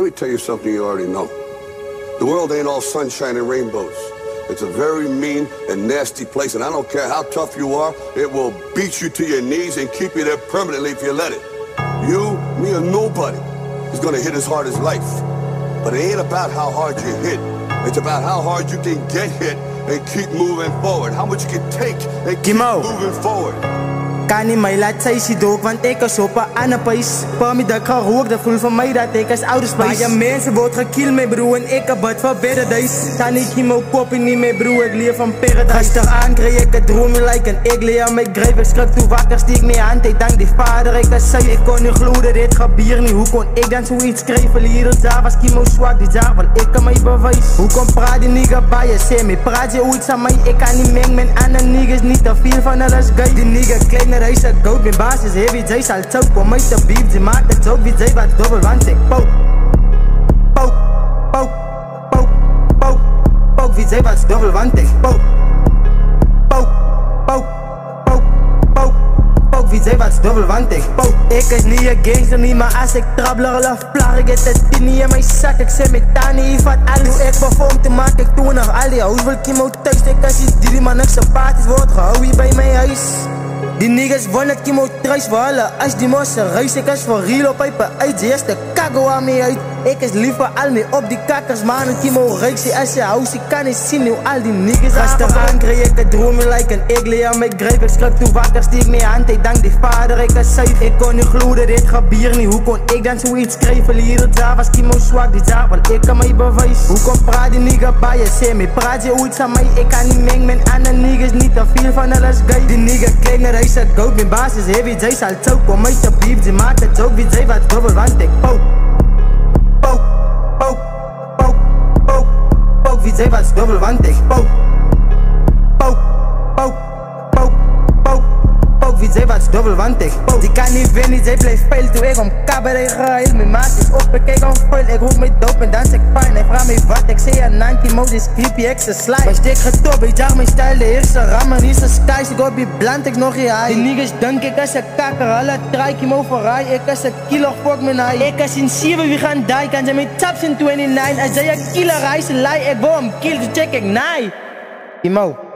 Let me tell you something you already know. The world ain't all sunshine and rainbows. It's a very mean and nasty place, and I don't care how tough you are, it will beat you to your knees and keep you there permanently if you let it. You, me, or nobody is gonna hit as hard as life. But it ain't about how hard you hit. It's about how hard you can get hit and keep moving forward. How much you can take and keep moving forward. Kan nie my laat sy sê dook, want ek is op 'n ander pys. Pa my dik gehoor, dat voel vir my dat ek is ouders pys. Baie mense word gekill my bro en ek bid vir better days. Kan nie my kop nie my bro, ek leef van paradise. Gisteraan kry ek 'n droom like en ek lê aan my grave. Ek skrik toe wakker, steek my hand, ek dank die Vader. Ek is sy, ek kon nie glo dat dit gebeur nie. Hoe kon ek dan so iets skryf? Verlede jaar was Kimo swak, die jaar want ek kan my bewys. Hoe kom praat die nigga baie, sê my praat jy ooit aan my? Ek kan nie meng met ander niggas, niet te veel van hulle is gay. Die nigga kleiner hij is goud, mijn baas is heavy, zij zal choke. Kom mij te beef, ze maakt het ook, wie zij wat dubbel, want ik pouk. Pouk, pouk, pouk, pouk, pouk, wie zij wat dubbel, want ik pouk. Pouk, pouk, pouk, pouk, pouk, wie zij wat dubbel, want ik pouk. Ik is niet een gangster, niet, maar als ik trabbler of plag, ik het het niet in mijn zak. Ik zeg met Tani, wat alles. Doe ik perform te maken, ik doe nog al die hoes, wil Kimo thuis. Ik als je die man niks sympathisch wordt gehouden hier bij mijn huis. Die niggas wanneer Kimo thuis voor alle. Als die mosse reis, ik is voor real op pijpen uit. Ze is de kago aan mij uit. Ik is liever al mee op die kakkers, man. En Kimo reik ze als je huis. Ik kan niet zien hoe al die niggas achteraan kreeg ik het dromen like. En ik leer aan mijn grijp. Ik schrik toe wakker, steek mijn hand. Ik dank die Vader, ik is safe. Ik kon niet geloven dat dit gebeurt niet. Hoe kon ik dan zoiets schrijven? Hier het jaar was Kimo zwak, die jaar, want ik kan mij bewijs. Hoe kon praat die nigga bij je? Zeg me, praat je ooit aan mij? Ik kan niet mengen met andere niggas, niet te veel van alles gay. Die nigga kleiner, hij is goud, mijn baas is heavy, zij zal choke. Kom mij te beef, ze maakt het ook, wie zij wat dubbel, want ik pouk. Pouk, pouk, pouk, pouk, pouk, wie zij wat dubbel, want ik pouk. Pouk, pouk, pouk, pouk, pouk, wie zij wat dubbel, want ik pouk. Die kan niet winnen, zij blijft spelen, toen ik om cabaret gehaald. Mijn maat is op, ik kijk om veel, ik roep me dope en dans ik fijn. Hij vraagt me wat, ik zeg aan Nanki, mode is creepy, ik ze slide. Maar stik getop, ik jag mijn stijl, de eerste rammer, niet zo skies, ik op die bland, ik nog je high. Die niggas denk ik als een kakker, alle trek hem overrij, ik als een killer, fuck mijn high. Ik als in 7, wie gaan die, kan ze met taps in 29, als zij een killer reis, lie, ik wil hem kill, dus check ik, nee. Kimo.